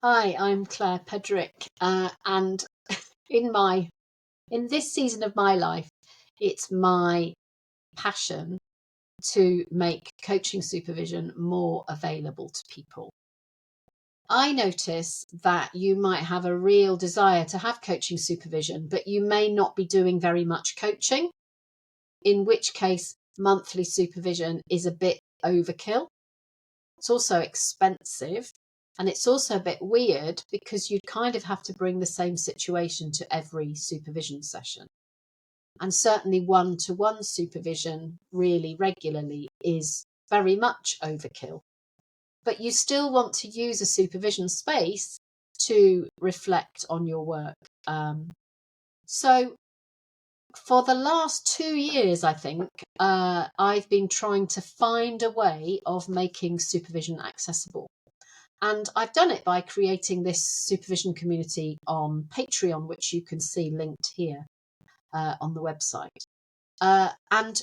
Hi, I'm Claire Pedrick, and in this season of my life, it's my passion to make coaching supervision more available to people. I notice that you might have a real desire to have coaching supervision, but you may not be doing very much coaching, in which case monthly supervision is a bit overkill. It's also expensive. And it's also a bit weird because you'd kind of have to bring the same situation to every supervision session. And certainly one-to-one supervision really regularly is very much overkill. But you still want to use a supervision space to reflect on your work. So for the last 2 years, I think, I've been trying to find a way of making supervision accessible. And I've done it by creating this supervision community on Patreon, which you can see linked here on the website. And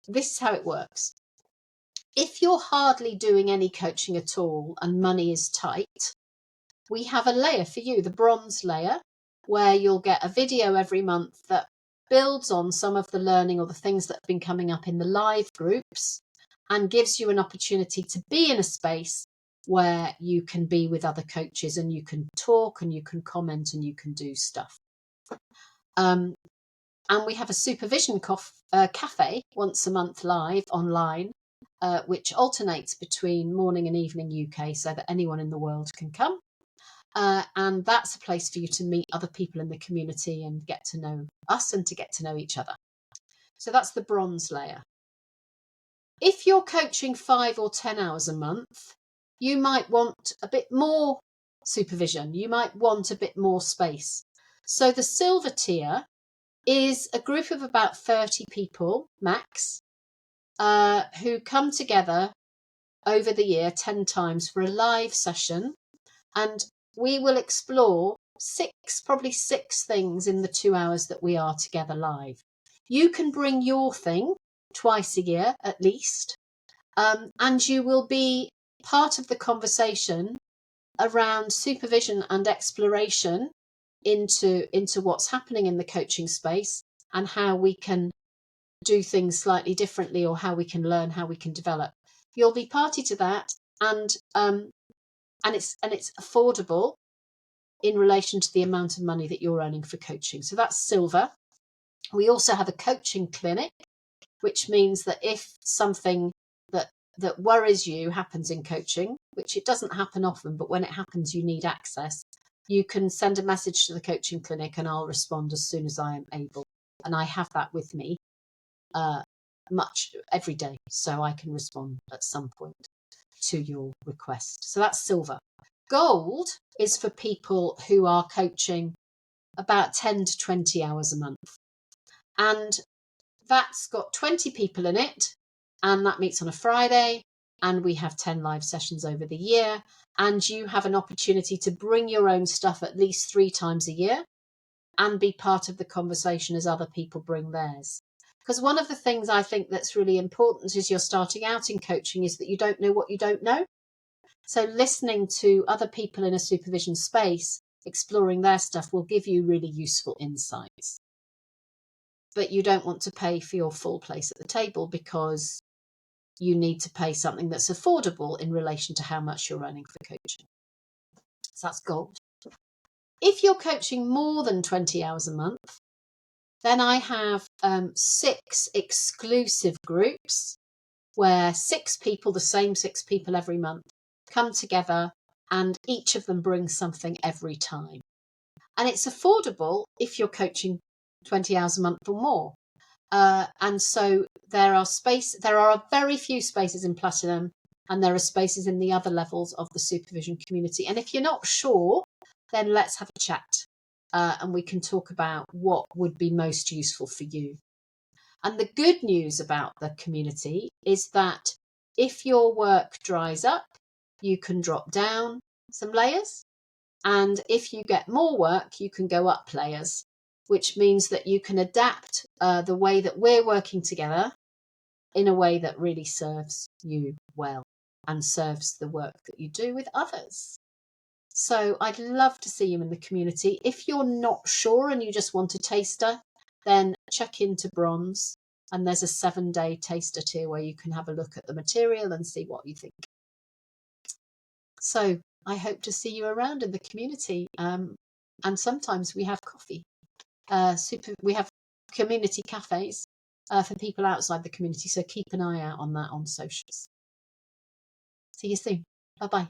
this is how it works. If you're hardly doing any coaching at all and money is tight, we have a layer for you, the bronze layer, where you'll get a video every month that builds on some of the learning or the things that have been coming up in the live groups and gives you an opportunity to be in a space where you can be with other coaches and you can talk and you can comment and you can do stuff. And we have a supervision cafe once a month live online, which alternates between morning and evening UK so that anyone in the world can come. And that's a place for you to meet other people in the community and get to know us and to get to know each other. So that's the bronze layer. If you're coaching 5 or 10 hours a month, you might want a bit more supervision. You might want a bit more space. So the silver tier is a group of about 30 people max who come together over the year 10 times for a live session. And we will explore probably six things in the 2 hours that we are together live. You can bring your thing twice a year at least, and you will be part of the conversation around supervision and exploration into what's happening in the coaching space and how we can do things slightly differently or how we can learn, how we can develop. You'll be party to that, and it's affordable in relation to the amount of money that you're earning for coaching. So that's silver. We also have a coaching clinic, which means that if something that worries you happens in coaching, which it doesn't happen often, but when it happens, you need access, you can send a message to the coaching clinic and I'll respond as soon as I am able. And I have that with me much every day, so I can respond at some point to your request. So that's silver. Gold is for people who are coaching about 10 to 20 hours a month. And that's got 20 people in it, and that meets on a Friday, and we have 10 live sessions over the year, and you have an opportunity to bring your own stuff at least 3 times a year and be part of the conversation as other people bring theirs. Because one of the things I think that's really important as you're starting out in coaching is that you don't know what you don't know. So listening to other people in a supervision space, exploring their stuff will give you really useful insights. But you don't want to pay for your full place at the table because you need to pay something that's affordable in relation to how much you're earning for coaching. So that's gold. If you're coaching more than 20 hours a month, then I have 6 exclusive groups where 6 people, the same 6 people every month, come together and each of them brings something every time. And it's affordable if you're coaching 20 hours a month or more. And so there are very few spaces in Platinum, and there are spaces in the other levels of the supervision community. And if you're not sure, then let's have a chat and we can talk about what would be most useful for you. And the good news about the community is that if your work dries up, you can drop down some layers. And if you get more work, you can go up layers, which means that you can adapt the way that we're working together in a way that really serves you well and serves the work that you do with others. So I'd love to see you in the community. If you're not sure and you just want a taster, then check into Bronze, and there's a 7-day taster tier where you can have a look at the material and see what you think. So I hope to see you around in the community. And sometimes we have coffee. We have community cafes for people outside the community. So keep an eye out on that on socials. See you soon. Bye-bye.